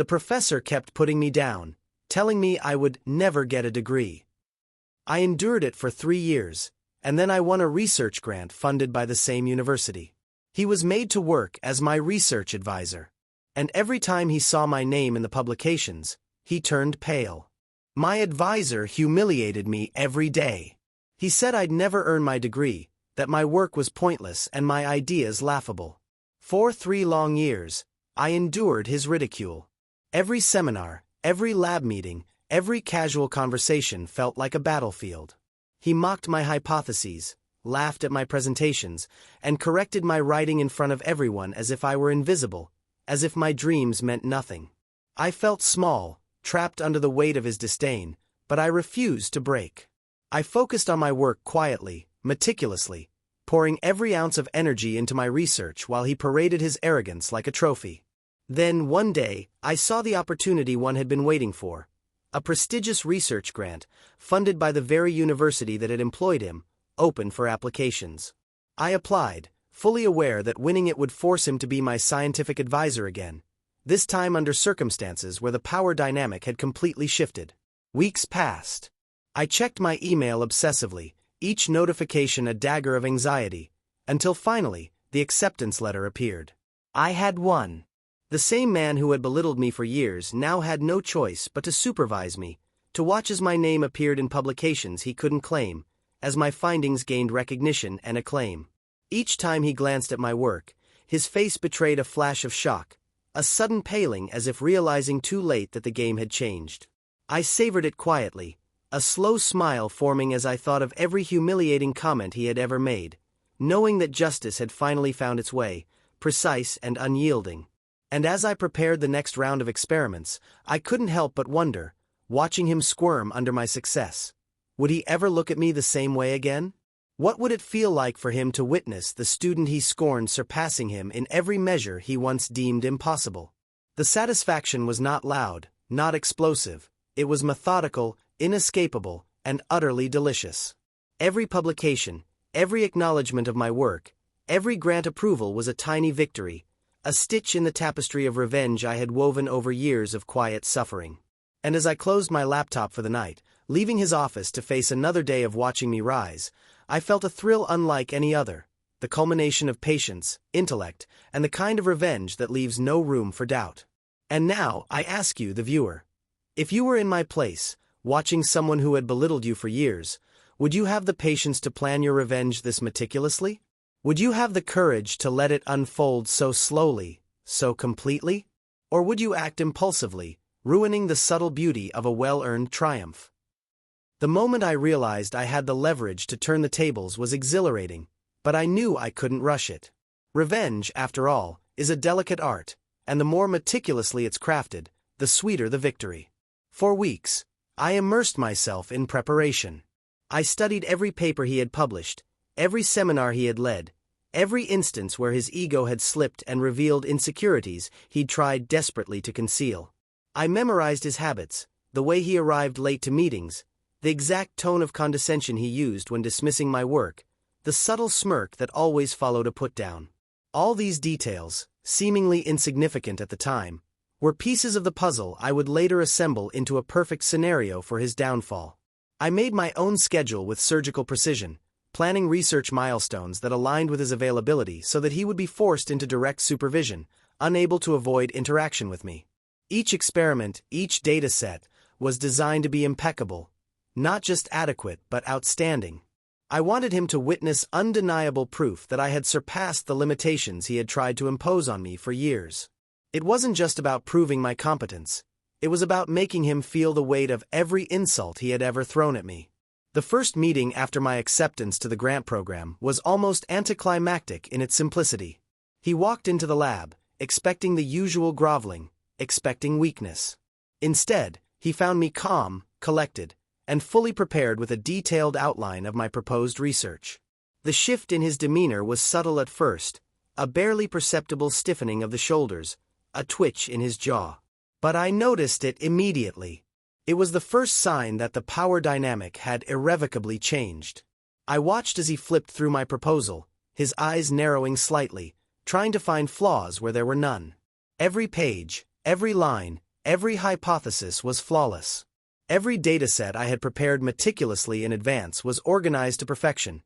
The professor kept putting me down, telling me I would never get a degree. I endured it for 3 years, and then I won a research grant funded by the same university. He was made to work as my research advisor, and every time he saw my name in the publications, he turned pale. My advisor humiliated me every day. He said I'd never earn my degree, that my work was pointless and my ideas laughable. For 3 long years, I endured his ridicule. Every seminar, every lab meeting, every casual conversation felt like a battlefield. He mocked my hypotheses, laughed at my presentations, and corrected my writing in front of everyone as if I were invisible, as if my dreams meant nothing. I felt small, trapped under the weight of his disdain, but I refused to break. I focused on my work quietly, meticulously, pouring every ounce of energy into my research while he paraded his arrogance like a trophy. Then, one day, I saw the opportunity one had been waiting for. A prestigious research grant, funded by the very university that had employed him, open for applications. I applied, fully aware that winning it would force him to be my scientific advisor again, this time under circumstances where the power dynamic had completely shifted. Weeks passed. I checked my email obsessively, each notification a dagger of anxiety, until finally, the acceptance letter appeared. I had won. The same man who had belittled me for years now had no choice but to supervise me, to watch as my name appeared in publications he couldn't claim, as my findings gained recognition and acclaim. Each time he glanced at my work, his face betrayed a flash of shock, a sudden paling as if realizing too late that the game had changed. I savored it quietly, a slow smile forming as I thought of every humiliating comment he had ever made, knowing that justice had finally found its way, precise and unyielding. And as I prepared the next round of experiments, I couldn't help but wonder, watching him squirm under my success. Would he ever look at me the same way again? What would it feel like for him to witness the student he scorned surpassing him in every measure he once deemed impossible? The satisfaction was not loud, not explosive. It was methodical, inescapable, and utterly delicious. Every publication, every acknowledgement of my work, every grant approval was a tiny victory, a stitch in the tapestry of revenge I had woven over years of quiet suffering. And as I closed my laptop for the night, leaving his office to face another day of watching me rise, I felt a thrill unlike any other, the culmination of patience, intellect, and the kind of revenge that leaves no room for doubt. And now, I ask you, the viewer, if you were in my place, watching someone who had belittled you for years, would you have the patience to plan your revenge this meticulously? Would you have the courage to let it unfold so slowly, so completely? Or would you act impulsively, ruining the subtle beauty of a well-earned triumph? The moment I realized I had the leverage to turn the tables was exhilarating, but I knew I couldn't rush it. Revenge, after all, is a delicate art, and the more meticulously it's crafted, the sweeter the victory. For weeks, I immersed myself in preparation. I studied every paper he had published, every seminar he had led, every instance where his ego had slipped and revealed insecurities he'd tried desperately to conceal. I memorized his habits, the way he arrived late to meetings, the exact tone of condescension he used when dismissing my work, the subtle smirk that always followed a put-down. All these details, seemingly insignificant at the time, were pieces of the puzzle I would later assemble into a perfect scenario for his downfall. I made my own schedule with surgical precision, planning research milestones that aligned with his availability so that he would be forced into direct supervision, unable to avoid interaction with me. Each experiment, each data set, was designed to be impeccable, not just adequate but outstanding. I wanted him to witness undeniable proof that I had surpassed the limitations he had tried to impose on me for years. It wasn't just about proving my competence. It was about making him feel the weight of every insult he had ever thrown at me. The first meeting after my acceptance to the grant program was almost anticlimactic in its simplicity. He walked into the lab, expecting the usual groveling, expecting weakness. Instead, he found me calm, collected, and fully prepared with a detailed outline of my proposed research. The shift in his demeanor was subtle at first, a barely perceptible stiffening of the shoulders, a twitch in his jaw. But I noticed it immediately. It was the first sign that the power dynamic had irrevocably changed. I watched as he flipped through my proposal, his eyes narrowing slightly, trying to find flaws where there were none. Every page, every line, Every hypothesis was flawless. Every dataset I had prepared meticulously in advance was organized to perfection,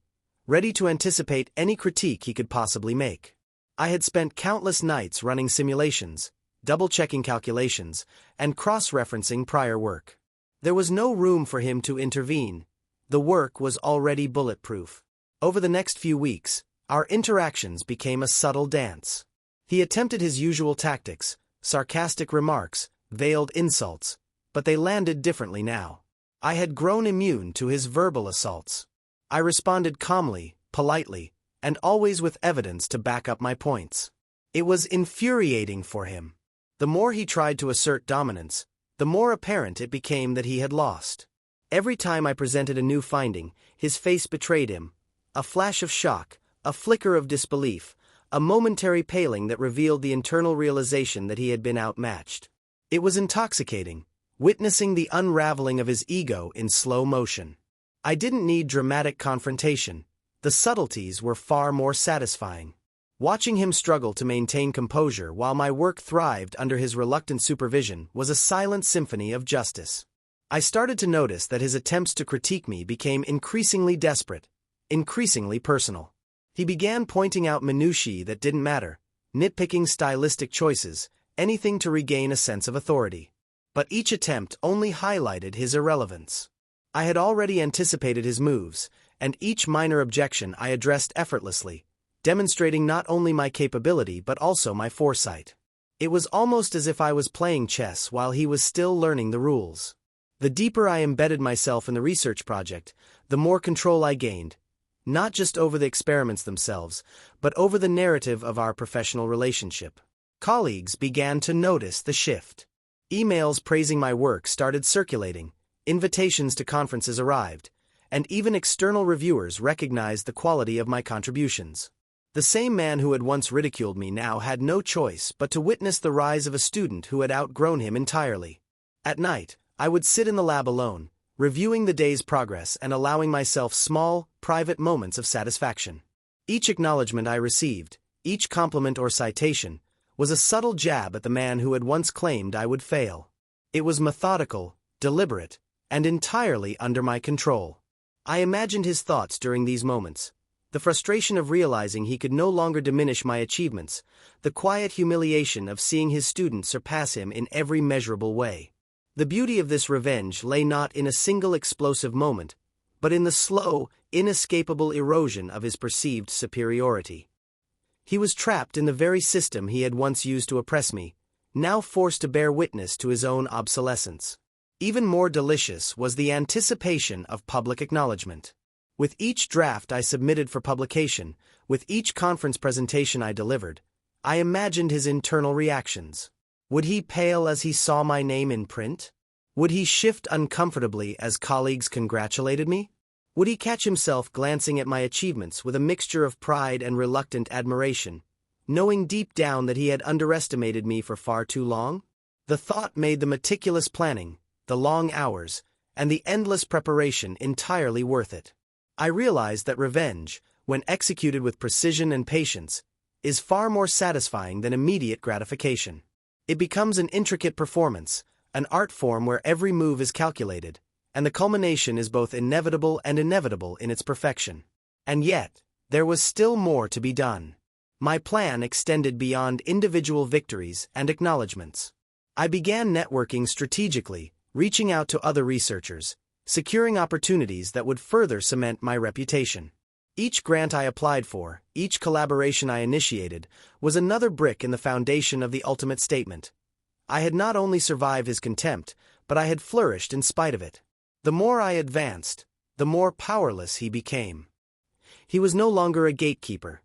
ready to anticipate any critique he could possibly make. I had spent countless nights running simulations, double-checking calculations, and cross-referencing prior work. There was no room for him to intervene. The work was already bulletproof. Over the next few weeks, our interactions became a subtle dance. He attempted his usual tactics, sarcastic remarks, veiled insults, but they landed differently now. I had grown immune to his verbal assaults. I responded calmly, politely, and always with evidence to back up my points. It was infuriating for him. The more he tried to assert dominance, the more apparent it became that he had lost. Every time I presented a new finding, his face betrayed him. A flash of shock, a flicker of disbelief, a momentary paling that revealed the internal realization that he had been outmatched. It was intoxicating, witnessing the unraveling of his ego in slow motion. I didn't need dramatic confrontation. The subtleties were far more satisfying. Watching him struggle to maintain composure while my work thrived under his reluctant supervision was a silent symphony of justice. I started to notice that his attempts to critique me became increasingly desperate, increasingly personal. He began pointing out minutiae that didn't matter, nitpicking stylistic choices, anything to regain a sense of authority. But each attempt only highlighted his irrelevance. I had already anticipated his moves, and each minor objection I addressed effortlessly, demonstrating not only my capability but also my foresight. It was almost as if I was playing chess while he was still learning the rules. The deeper I embedded myself in the research project, the more control I gained, not just over the experiments themselves, but over the narrative of our professional relationship. Colleagues began to notice the shift. Emails praising my work started circulating, invitations to conferences arrived, and even external reviewers recognized the quality of my contributions. The same man who had once ridiculed me now had no choice but to witness the rise of a student who had outgrown him entirely. At night, I would sit in the lab alone, reviewing the day's progress and allowing myself small, private moments of satisfaction. Each acknowledgement I received, each compliment or citation, was a subtle jab at the man who had once claimed I would fail. It was methodical, deliberate, and entirely under my control. I imagined his thoughts during these moments. The frustration of realizing he could no longer diminish my achievements, the quiet humiliation of seeing his students surpass him in every measurable way. The beauty of this revenge lay not in a single explosive moment, but in the slow, inescapable erosion of his perceived superiority. He was trapped in the very system he had once used to oppress me, now forced to bear witness to his own obsolescence. Even more delicious was the anticipation of public acknowledgement. With each draft I submitted for publication, with each conference presentation I delivered, I imagined his internal reactions. Would he pale as he saw my name in print? Would he shift uncomfortably as colleagues congratulated me? Would he catch himself glancing at my achievements with a mixture of pride and reluctant admiration, knowing deep down that he had underestimated me for far too long? The thought made the meticulous planning, the long hours, and the endless preparation entirely worth it. I realized that revenge, when executed with precision and patience, is far more satisfying than immediate gratification. It becomes an intricate performance, an art form where every move is calculated, and the culmination is both inevitable and inevitable in its perfection. And yet, there was still more to be done. My plan extended beyond individual victories and acknowledgments. I began networking strategically, reaching out to other researchers, securing opportunities that would further cement my reputation. Each grant I applied for, each collaboration I initiated, was another brick in the foundation of the ultimate statement. I had not only survived his contempt, but I had flourished in spite of it. The more I advanced, the more powerless he became. He was no longer a gatekeeper.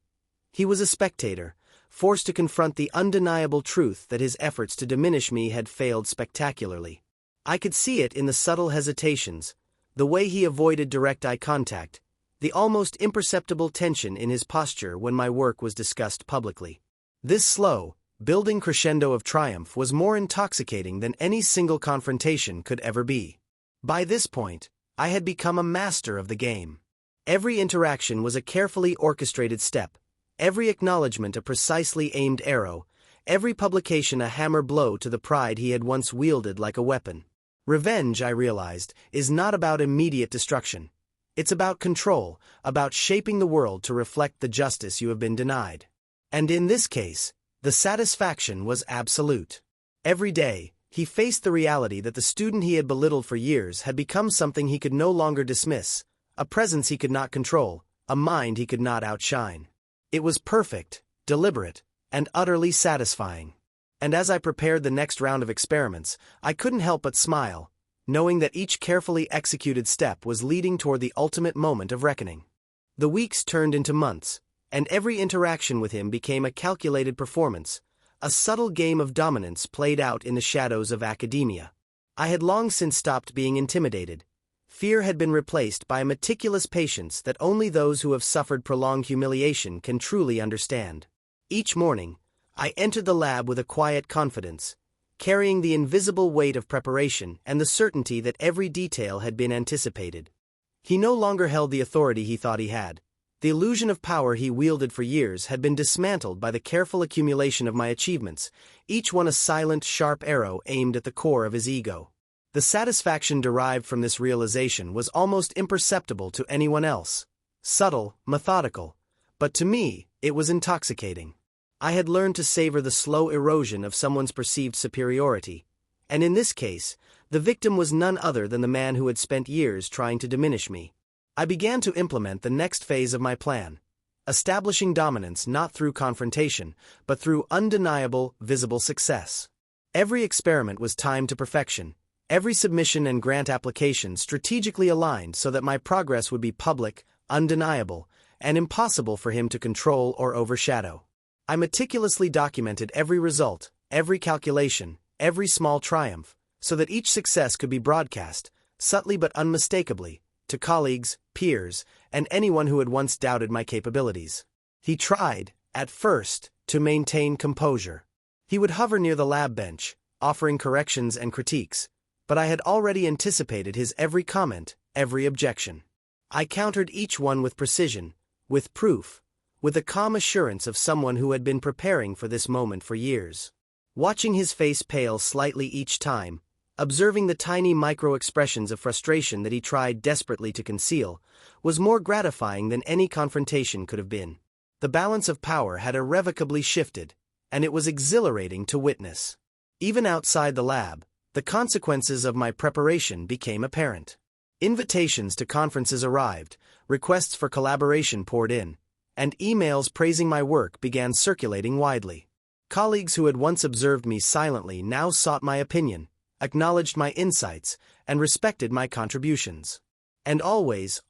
He was a spectator, forced to confront the undeniable truth that his efforts to diminish me had failed spectacularly. I could see it in the subtle hesitations, the way he avoided direct eye contact, the almost imperceptible tension in his posture when my work was discussed publicly. This slow, building crescendo of triumph was more intoxicating than any single confrontation could ever be. By this point, I had become a master of the game. Every interaction was a carefully orchestrated step, every acknowledgement a precisely aimed arrow, every publication a hammer blow to the pride he had once wielded like a weapon. Revenge, I realized, is not about immediate destruction. It's about control, about shaping the world to reflect the justice you have been denied. And in this case, the satisfaction was absolute. Every day, he faced the reality that the student he had belittled for years had become something he could no longer dismiss, a presence he could not control, a mind he could not outshine. It was perfect, deliberate, and utterly satisfying. And as I prepared the next round of experiments, I couldn't help but smile, knowing that each carefully executed step was leading toward the ultimate moment of reckoning. The weeks turned into months, and every interaction with him became a calculated performance, a subtle game of dominance played out in the shadows of academia. I had long since stopped being intimidated. Fear had been replaced by a meticulous patience that only those who have suffered prolonged humiliation can truly understand. Each morning, I entered the lab with a quiet confidence, carrying the invisible weight of preparation and the certainty that every detail had been anticipated. He no longer held the authority he thought he had. The illusion of power he wielded for years had been dismantled by the careful accumulation of my achievements, each one a silent, sharp arrow aimed at the core of his ego. The satisfaction derived from this realization was almost imperceptible to anyone else. Subtle, methodical, but to me, it was intoxicating. I had learned to savor the slow erosion of someone's perceived superiority, and in this case, the victim was none other than the man who had spent years trying to diminish me. I began to implement the next phase of my plan, establishing dominance not through confrontation, but through undeniable, visible success. Every experiment was timed to perfection, every submission and grant application strategically aligned so that my progress would be public, undeniable, and impossible for him to control or overshadow. I meticulously documented every result, every calculation, every small triumph, so that each success could be broadcast, subtly but unmistakably, to colleagues, peers, and anyone who had once doubted my capabilities. He tried, at first, to maintain composure. He would hover near the lab bench, offering corrections and critiques, but I had already anticipated his every comment, every objection. I countered each one with precision, with proof, with the calm assurance of someone who had been preparing for this moment for years. Watching his face pale slightly each time, observing the tiny micro-expressions of frustration that he tried desperately to conceal, was more gratifying than any confrontation could have been. The balance of power had irrevocably shifted, and it was exhilarating to witness. Even outside the lab, the consequences of my preparation became apparent. Invitations to conferences arrived, requests for collaboration poured in, and emails praising my work began circulating widely. Colleagues who had once observed me silently now sought my opinion, acknowledged my insights, and respected my contributions. And always,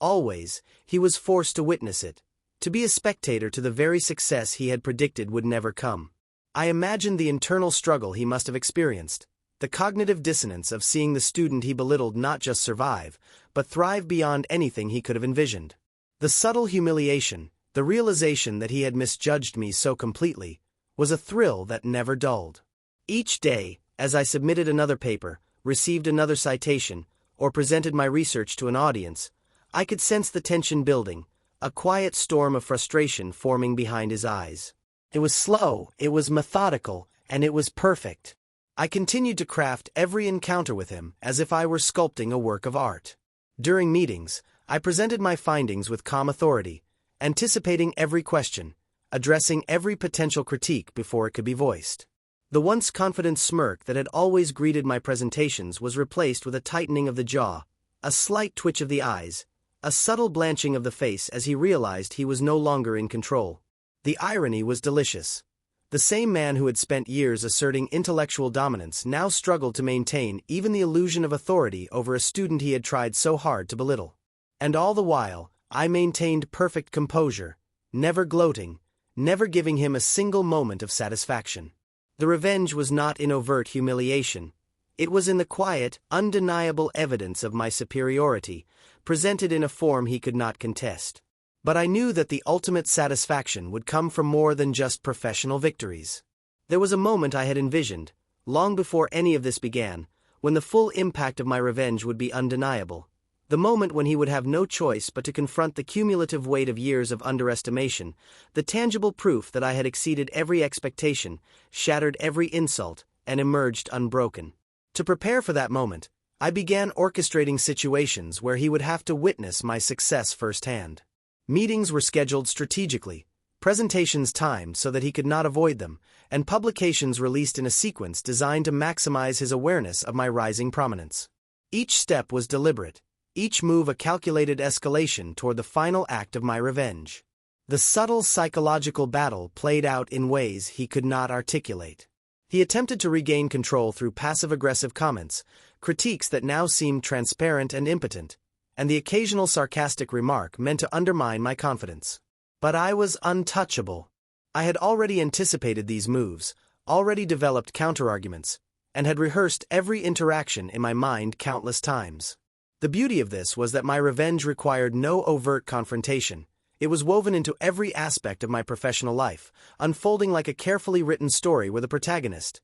he was forced to witness it, to be a spectator to the very success he had predicted would never come. I imagined the internal struggle he must have experienced, the cognitive dissonance of seeing the student he belittled not just survive, but thrive beyond anything he could have envisioned. The subtle humiliation, the realization that he had misjudged me so completely, was a thrill that never dulled. Each day, as I submitted another paper, received another citation, or presented my research to an audience, I could sense the tension building, a quiet storm of frustration forming behind his eyes. It was slow, it was methodical, and it was perfect. I continued to craft every encounter with him as if I were sculpting a work of art. During meetings, I presented my findings with calm authority, anticipating every question, addressing every potential critique before it could be voiced. The once confident smirk that had always greeted my presentations was replaced with a tightening of the jaw, a slight twitch of the eyes, a subtle blanching of the face as he realized he was no longer in control. The irony was delicious. The same man who had spent years asserting intellectual dominance now struggled to maintain even the illusion of authority over a student he had tried so hard to belittle. And all the while, I maintained perfect composure, never gloating, never giving him a single moment of satisfaction. The revenge was not in overt humiliation. It was in the quiet, undeniable evidence of my superiority, presented in a form he could not contest. But I knew that the ultimate satisfaction would come from more than just professional victories. There was a moment I had envisioned, long before any of this began, when the full impact of my revenge would be undeniable. The moment when he would have no choice but to confront the cumulative weight of years of underestimation, the tangible proof that I had exceeded every expectation, shattered every insult, and emerged unbroken. To prepare for that moment, I began orchestrating situations where he would have to witness my success firsthand. Meetings were scheduled strategically, presentations timed so that he could not avoid them, and publications released in a sequence designed to maximize his awareness of my rising prominence. Each step was deliberate, each move a calculated escalation toward the final act of my revenge. The subtle psychological battle played out in ways he could not articulate. He attempted to regain control through passive-aggressive comments, critiques that now seemed transparent and impotent, and the occasional sarcastic remark meant to undermine my confidence. But I was untouchable. I had already anticipated these moves, already developed counterarguments, and had rehearsed every interaction in my mind countless times. The beauty of this was that my revenge required no overt confrontation. It was woven into every aspect of my professional life, unfolding like a carefully written story where the protagonist,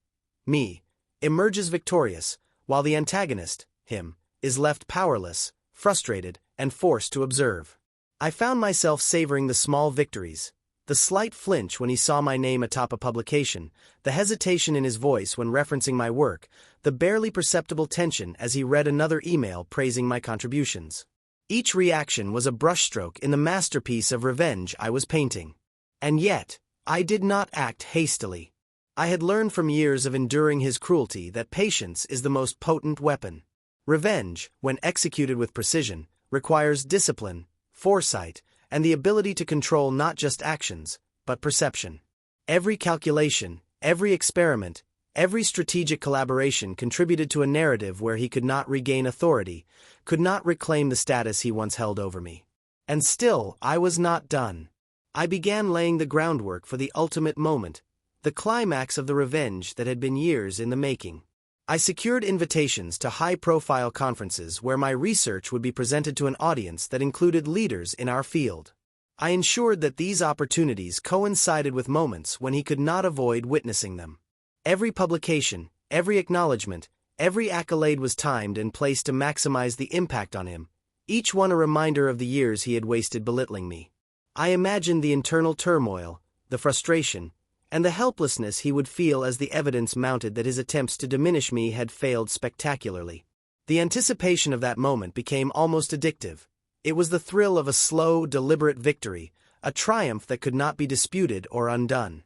me, emerges victorious, while the antagonist, him, is left powerless, frustrated, and forced to observe. I found myself savoring the small victories, the slight flinch when he saw my name atop a publication, the hesitation in his voice when referencing my work, the barely perceptible tension as he read another email praising my contributions. Each reaction was a brushstroke in the masterpiece of revenge I was painting. And yet, I did not act hastily. I had learned from years of enduring his cruelty that patience is the most potent weapon. Revenge, when executed with precision, requires discipline, foresight, and the ability to control not just actions, but perception. Every calculation, every experiment, every strategic collaboration contributed to a narrative where he could not regain authority, could not reclaim the status he once held over me. And still, I was not done. I began laying the groundwork for the ultimate moment, the climax of the revenge that had been years in the making. I secured invitations to high-profile conferences where my research would be presented to an audience that included leaders in our field. I ensured that these opportunities coincided with moments when he could not avoid witnessing them. Every publication, every acknowledgement, every accolade was timed and placed to maximize the impact on him, each one a reminder of the years he had wasted belittling me. I imagined the internal turmoil, the frustration, and the helplessness he would feel as the evidence mounted that his attempts to diminish me had failed spectacularly. The anticipation of that moment became almost addictive. It was the thrill of a slow, deliberate victory, a triumph that could not be disputed or undone.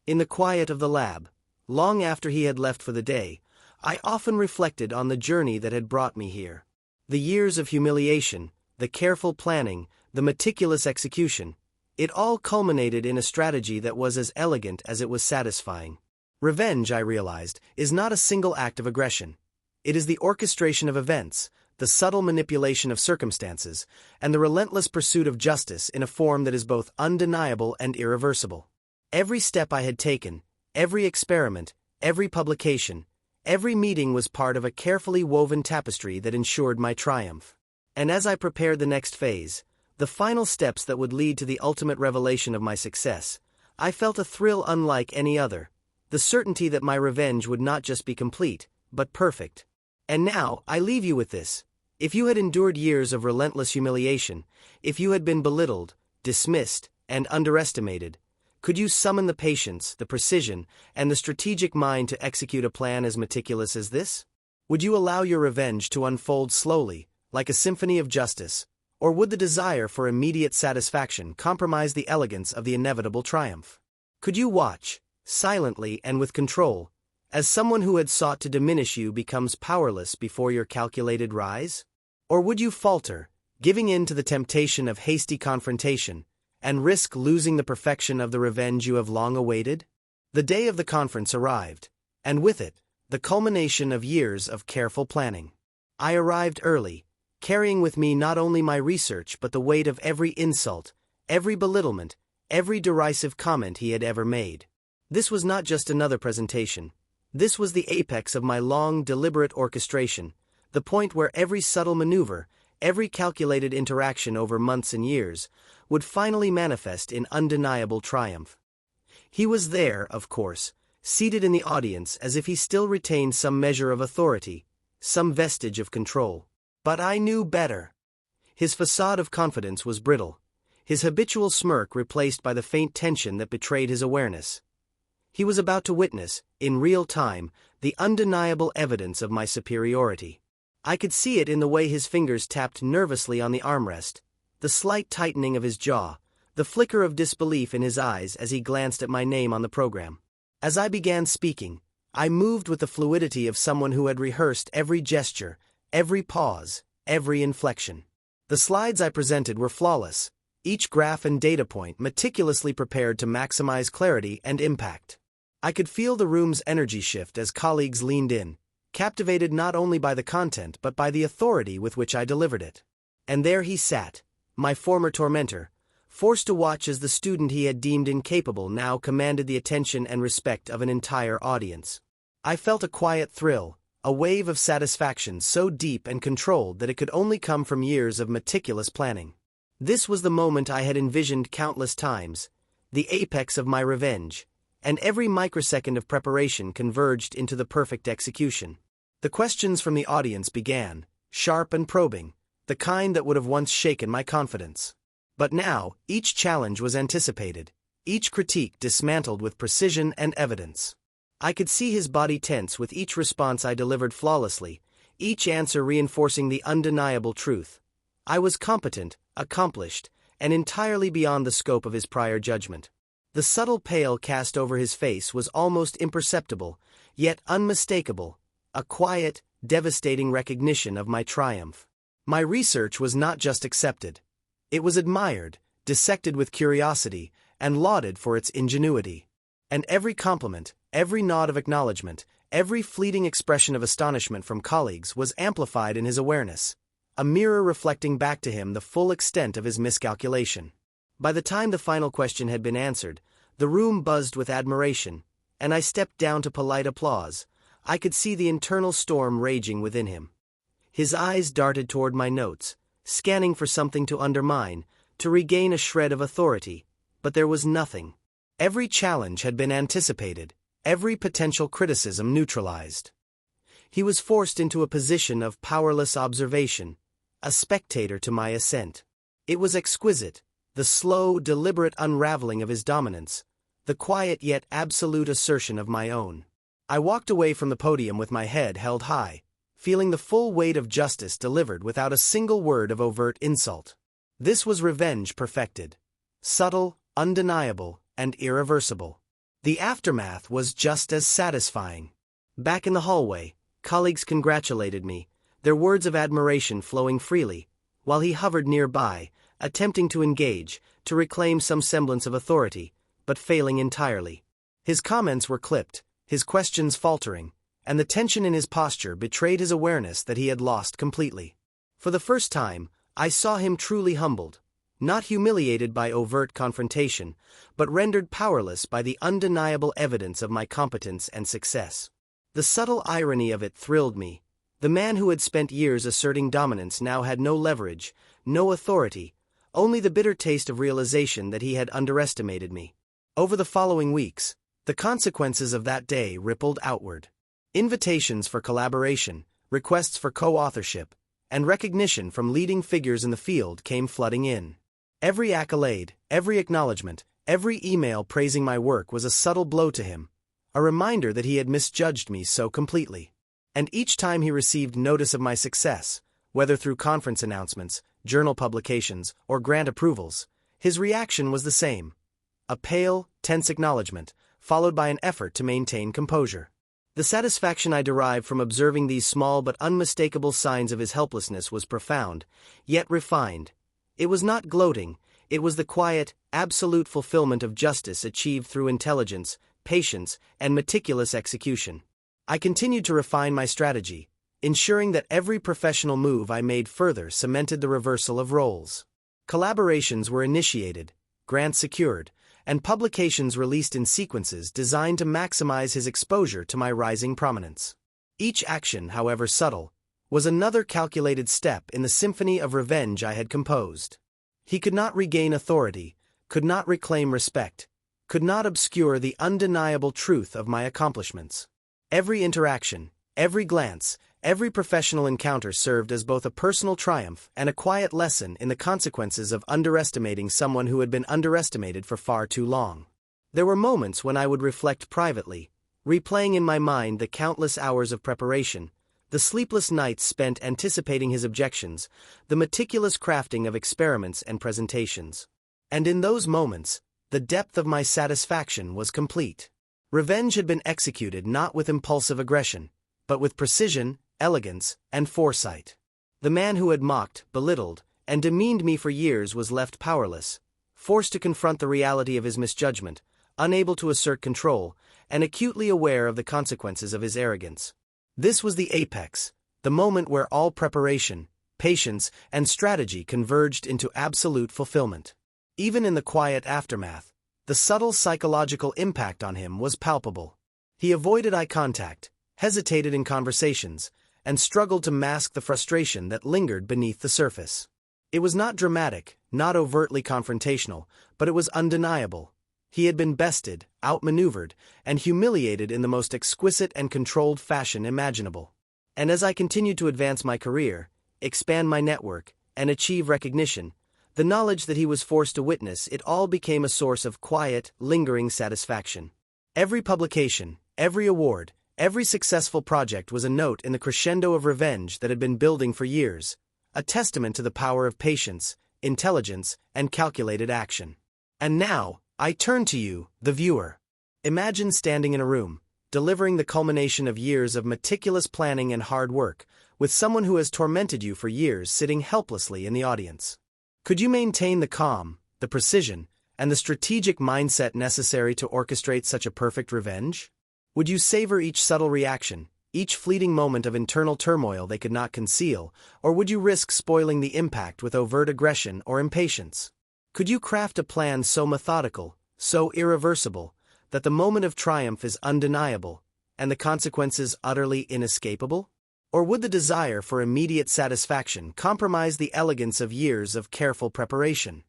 In the quiet of the lab, long after he had left for the day, I often reflected on the journey that had brought me here. The years of humiliation, the careful planning, the meticulous execution, it all culminated in a strategy that was as elegant as it was satisfying. Revenge, I realized, is not a single act of aggression. It is the orchestration of events, the subtle manipulation of circumstances, and the relentless pursuit of justice in a form that is both undeniable and irreversible. Every step I had taken, every experiment, every publication, every meeting was part of a carefully woven tapestry that ensured my triumph. And as I prepared the next phase, the final steps that would lead to the ultimate revelation of my success, I felt a thrill unlike any other, the certainty that my revenge would not just be complete, but perfect. And now, I leave you with this. If you had endured years of relentless humiliation, if you had been belittled, dismissed, and underestimated, could you summon the patience, the precision, and the strategic mind to execute a plan as meticulous as this? Would you allow your revenge to unfold slowly, like a symphony of justice, or would the desire for immediate satisfaction compromise the elegance of the inevitable triumph? Could you watch, silently and with control, as someone who had sought to diminish you becomes powerless before your calculated rise? Or would you falter, giving in to the temptation of hasty confrontation, and risk losing the perfection of the revenge you have long awaited? The day of the conference arrived, and with it, the culmination of years of careful planning. I arrived early, carrying with me not only my research but the weight of every insult, every belittlement, every derisive comment he had ever made. This was not just another presentation. This was the apex of my long, deliberate orchestration, the point where every subtle maneuver, every calculated interaction over months and years, would finally manifest in undeniable triumph. He was there, of course, seated in the audience as if he still retained some measure of authority, some vestige of control. But I knew better. His facade of confidence was brittle, his habitual smirk replaced by the faint tension that betrayed his awareness. He was about to witness, in real time, the undeniable evidence of my superiority. I could see it in the way his fingers tapped nervously on the armrest, the slight tightening of his jaw, the flicker of disbelief in his eyes as he glanced at my name on the program. As I began speaking, I moved with the fluidity of someone who had rehearsed every gesture, every pause, every inflection. The slides I presented were flawless, each graph and data point meticulously prepared to maximize clarity and impact. I could feel the room's energy shift as colleagues leaned in, captivated not only by the content but by the authority with which I delivered it. And there he sat, my former tormentor, forced to watch as the student he had deemed incapable now commanded the attention and respect of an entire audience. I felt a quiet thrill, a wave of satisfaction so deep and controlled that it could only come from years of meticulous planning. This was the moment I had envisioned countless times, the apex of my revenge, and every microsecond of preparation converged into the perfect execution. The questions from the audience began, sharp and probing, the kind that would have once shaken my confidence. But now, each challenge was anticipated, each critique dismantled with precision and evidence. I could see his body tense with each response I delivered flawlessly, each answer reinforcing the undeniable truth. I was competent, accomplished, and entirely beyond the scope of his prior judgment. The subtle pale cast over his face was almost imperceptible, yet unmistakable, a quiet, devastating recognition of my triumph. My research was not just accepted. It was admired, dissected with curiosity, and lauded for its ingenuity. And every compliment, every nod of acknowledgement, every fleeting expression of astonishment from colleagues was amplified in his awareness, a mirror reflecting back to him the full extent of his miscalculation. By the time the final question had been answered, the room buzzed with admiration, and I stepped down to polite applause. I could see the internal storm raging within him. His eyes darted toward my notes, scanning for something to undermine, to regain a shred of authority, but there was nothing. Every challenge had been anticipated, every potential criticism neutralized. He was forced into a position of powerless observation, a spectator to my ascent. It was exquisite, the slow, deliberate unraveling of his dominance, the quiet yet absolute assertion of my own. I walked away from the podium with my head held high, feeling the full weight of justice delivered without a single word of overt insult. This was revenge perfected. Subtle, undeniable, and irreversible. The aftermath was just as satisfying. Back in the hallway, colleagues congratulated me, their words of admiration flowing freely, while he hovered nearby, attempting to engage, to reclaim some semblance of authority, but failing entirely. His comments were clipped, his questions faltering, and the tension in his posture betrayed his awareness that he had lost completely. For the first time, I saw him truly humbled, not humiliated by overt confrontation, but rendered powerless by the undeniable evidence of my competence and success. The subtle irony of it thrilled me. The man who had spent years asserting dominance now had no leverage, no authority, only the bitter taste of realization that he had underestimated me. Over the following weeks, the consequences of that day rippled outward. Invitations for collaboration, requests for co-authorship, and recognition from leading figures in the field came flooding in. Every accolade, every acknowledgement, every email praising my work was a subtle blow to him, a reminder that he had misjudged me so completely. And each time he received notice of my success, whether through conference announcements, journal publications, or grant approvals, his reaction was the same. A pale, tense acknowledgement, followed by an effort to maintain composure. The satisfaction I derived from observing these small but unmistakable signs of his helplessness was profound, yet refined. It was not gloating, it was the quiet, absolute fulfillment of justice achieved through intelligence, patience, and meticulous execution. I continued to refine my strategy, ensuring that every professional move I made further cemented the reversal of roles. Collaborations were initiated, grants secured, and publications released in sequences designed to maximize his exposure to my rising prominence. Each action, however subtle, was another calculated step in the symphony of revenge I had composed. He could not regain authority, could not reclaim respect, could not obscure the undeniable truth of my accomplishments. Every interaction, every glance, every professional encounter served as both a personal triumph and a quiet lesson in the consequences of underestimating someone who had been underestimated for far too long. There were moments when I would reflect privately, replaying in my mind the countless hours of preparation, the sleepless nights spent anticipating his objections, the meticulous crafting of experiments and presentations. And in those moments, the depth of my satisfaction was complete. Revenge had been executed not with impulsive aggression, but with precision, elegance, and foresight. The man who had mocked, belittled, and demeaned me for years was left powerless, forced to confront the reality of his misjudgment, unable to assert control, and acutely aware of the consequences of his arrogance. This was the apex, the moment where all preparation, patience, and strategy converged into absolute fulfillment. Even in the quiet aftermath, the subtle psychological impact on him was palpable. He avoided eye contact, hesitated in conversations, and struggled to mask the frustration that lingered beneath the surface. It was not dramatic, not overtly confrontational, but it was undeniable. He had been bested, outmaneuvered, and humiliated in the most exquisite and controlled fashion imaginable. And as I continued to advance my career, expand my network, and achieve recognition, the knowledge that he was forced to witness it all became a source of quiet, lingering satisfaction. Every publication, every award, every successful project was a note in the crescendo of revenge that had been building for years, a testament to the power of patience, intelligence, and calculated action. And now, I turn to you, the viewer. Imagine standing in a room, delivering the culmination of years of meticulous planning and hard work, with someone who has tormented you for years sitting helplessly in the audience. Could you maintain the calm, the precision, and the strategic mindset necessary to orchestrate such a perfect revenge? Would you savor each subtle reaction, each fleeting moment of internal turmoil they could not conceal, or would you risk spoiling the impact with overt aggression or impatience? Could you craft a plan so methodical, so irreversible, that the moment of triumph is undeniable, and the consequences utterly inescapable? Or would the desire for immediate satisfaction compromise the elegance of years of careful preparation?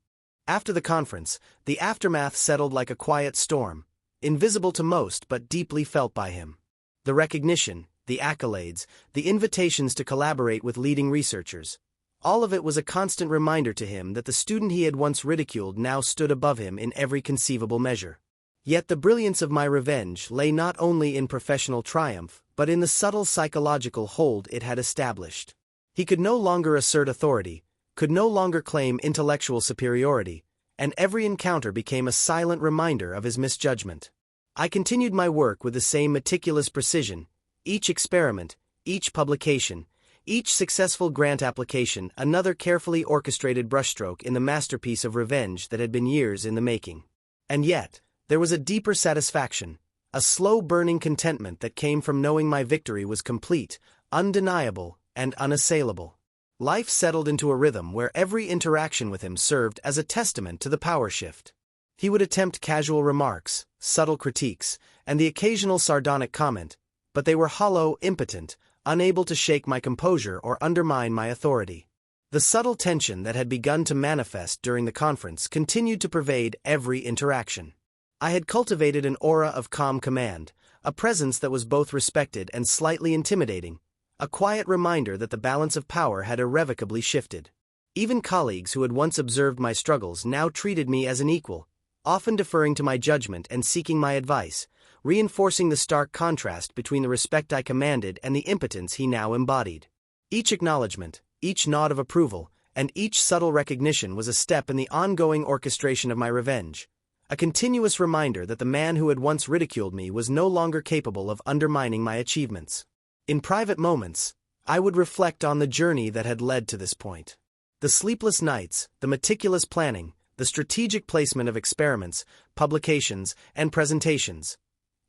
After the conference, the aftermath settled like a quiet storm, invisible to most but deeply felt by him. The recognition, the accolades, the invitations to collaborate with leading researchers, all of it was a constant reminder to him that the student he had once ridiculed now stood above him in every conceivable measure. Yet the brilliance of my revenge lay not only in professional triumph, but in the subtle psychological hold it had established. He could no longer assert authority, could no longer claim intellectual superiority, and every encounter became a silent reminder of his misjudgment. I continued my work with the same meticulous precision, each experiment, each publication, each successful grant application another carefully orchestrated brushstroke in the masterpiece of revenge that had been years in the making. And yet, there was a deeper satisfaction, a slow-burning contentment that came from knowing my victory was complete, undeniable, and unassailable. Life settled into a rhythm where every interaction with him served as a testament to the power shift. He would attempt casual remarks, subtle critiques, and the occasional sardonic comment, but they were hollow, impotent, unable to shake my composure or undermine my authority. The subtle tension that had begun to manifest during the conference continued to pervade every interaction. I had cultivated an aura of calm command, a presence that was both respected and slightly intimidating, a quiet reminder that the balance of power had irrevocably shifted. Even colleagues who had once observed my struggles now treated me as an equal, often deferring to my judgment and seeking my advice, reinforcing the stark contrast between the respect I commanded and the impotence he now embodied. Each acknowledgement, each nod of approval, and each subtle recognition was a step in the ongoing orchestration of my revenge, a continuous reminder that the man who had once ridiculed me was no longer capable of undermining my achievements. In private moments, I would reflect on the journey that had led to this point. The sleepless nights, the meticulous planning, the strategic placement of experiments, publications, and presentations.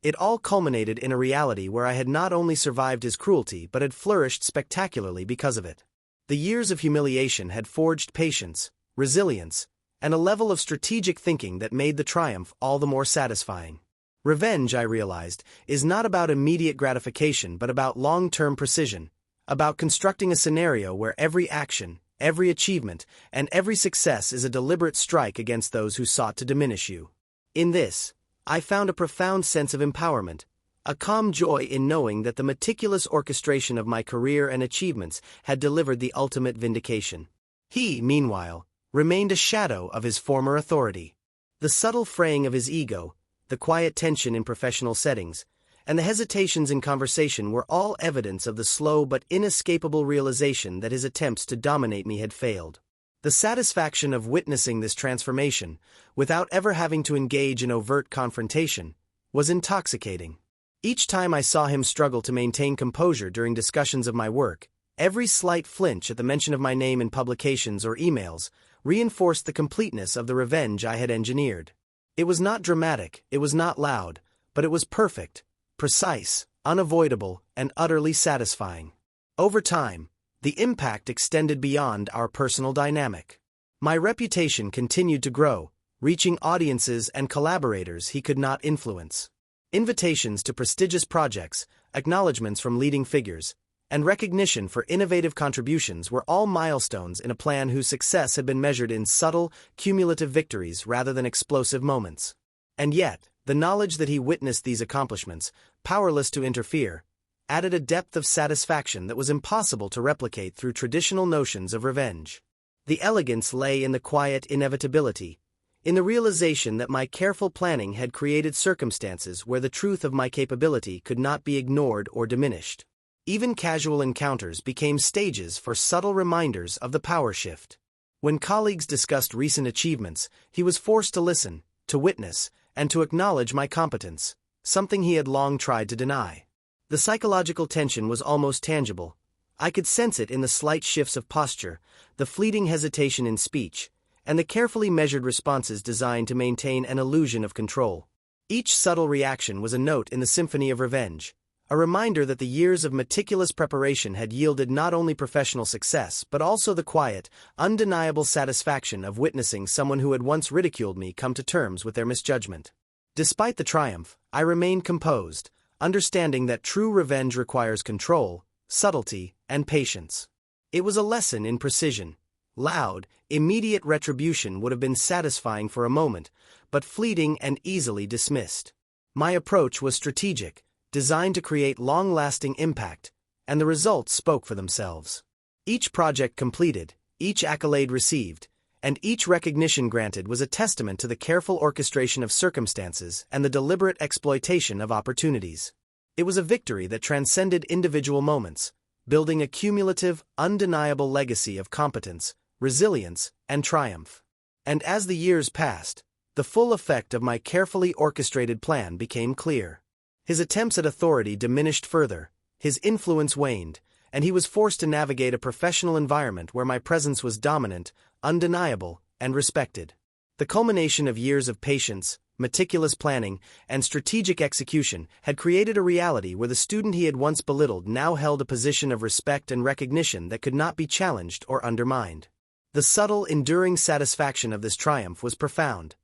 It all culminated in a reality where I had not only survived his cruelty but had flourished spectacularly because of it. The years of humiliation had forged patience, resilience, and a level of strategic thinking that made the triumph all the more satisfying. Revenge, I realized, is not about immediate gratification but about long-term precision, about constructing a scenario where every action, every achievement, and every success is a deliberate strike against those who sought to diminish you. In this, I found a profound sense of empowerment, a calm joy in knowing that the meticulous orchestration of my career and achievements had delivered the ultimate vindication. He, meanwhile, remained a shadow of his former authority. The subtle fraying of his ego, the quiet tension in professional settings, and the hesitations in conversation were all evidence of the slow but inescapable realization that his attempts to dominate me had failed. The satisfaction of witnessing this transformation, without ever having to engage in overt confrontation, was intoxicating. Each time I saw him struggle to maintain composure during discussions of my work, every slight flinch at the mention of my name in publications or emails reinforced the completeness of the revenge I had engineered. It was not dramatic, it was not loud, but it was perfect, precise, unavoidable, and utterly satisfying. Over time, the impact extended beyond our personal dynamic. My reputation continued to grow, reaching audiences and collaborators he could not influence. Invitations to prestigious projects, acknowledgments from leading figures, and recognition for innovative contributions were all milestones in a plan whose success had been measured in subtle, cumulative victories rather than explosive moments. And yet, the knowledge that he witnessed these accomplishments, powerless to interfere, added a depth of satisfaction that was impossible to replicate through traditional notions of revenge. The elegance lay in the quiet inevitability, in the realization that my careful planning had created circumstances where the truth of my capability could not be ignored or diminished. Even casual encounters became stages for subtle reminders of the power shift. When colleagues discussed recent achievements, he was forced to listen, to witness, and to acknowledge my competence, something he had long tried to deny. The psychological tension was almost tangible. I could sense it in the slight shifts of posture, the fleeting hesitation in speech, and the carefully measured responses designed to maintain an illusion of control. Each subtle reaction was a note in the symphony of revenge, a reminder that the years of meticulous preparation had yielded not only professional success but also the quiet, undeniable satisfaction of witnessing someone who had once ridiculed me come to terms with their misjudgment. Despite the triumph, I remained composed, understanding that true revenge requires control, subtlety, and patience. It was a lesson in precision. Loud, immediate retribution would have been satisfying for a moment, but fleeting and easily dismissed. My approach was strategic, designed to create long-lasting impact, and the results spoke for themselves. Each project completed, each accolade received, and each recognition granted was a testament to the careful orchestration of circumstances and the deliberate exploitation of opportunities. It was a victory that transcended individual moments, building a cumulative, undeniable legacy of competence, resilience, and triumph. And as the years passed, the full effect of my carefully orchestrated plan became clear. His attempts at authority diminished further, his influence waned, and he was forced to navigate a professional environment where my presence was dominant, undeniable, and respected. The culmination of years of patience, meticulous planning, and strategic execution had created a reality where the student he had once belittled now held a position of respect and recognition that could not be challenged or undermined. The subtle, enduring satisfaction of this triumph was profound,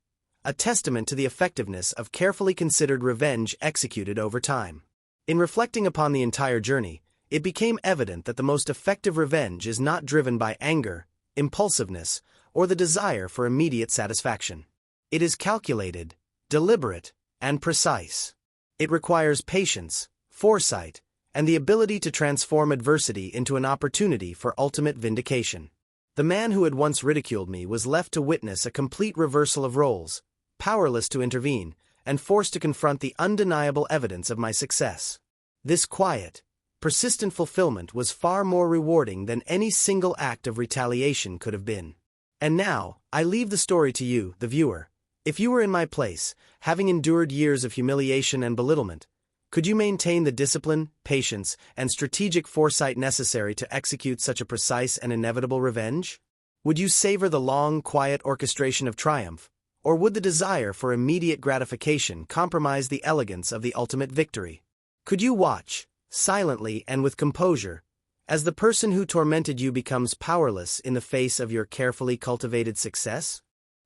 a testament to the effectiveness of carefully considered revenge executed over time. In reflecting upon the entire journey, it became evident that the most effective revenge is not driven by anger, impulsiveness, or the desire for immediate satisfaction. It is calculated, deliberate, and precise. It requires patience, foresight, and the ability to transform adversity into an opportunity for ultimate vindication. The man who had once ridiculed me was left to witness a complete reversal of roles, powerless to intervene, and forced to confront the undeniable evidence of my success. This quiet, persistent fulfillment was far more rewarding than any single act of retaliation could have been. And now, I leave the story to you, the viewer. If you were in my place, having endured years of humiliation and belittlement, could you maintain the discipline, patience, and strategic foresight necessary to execute such a precise and inevitable revenge? Would you savor the long, quiet orchestration of triumph, or would the desire for immediate gratification compromise the elegance of the ultimate victory? Could you watch, silently and with composure, as the person who tormented you becomes powerless in the face of your carefully cultivated success?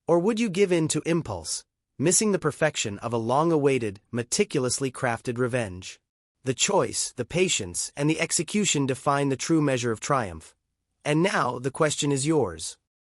Or would you give in to impulse, missing the perfection of a long-awaited, meticulously crafted revenge? The choice, the patience, and the execution define the true measure of triumph. And now the question is yours.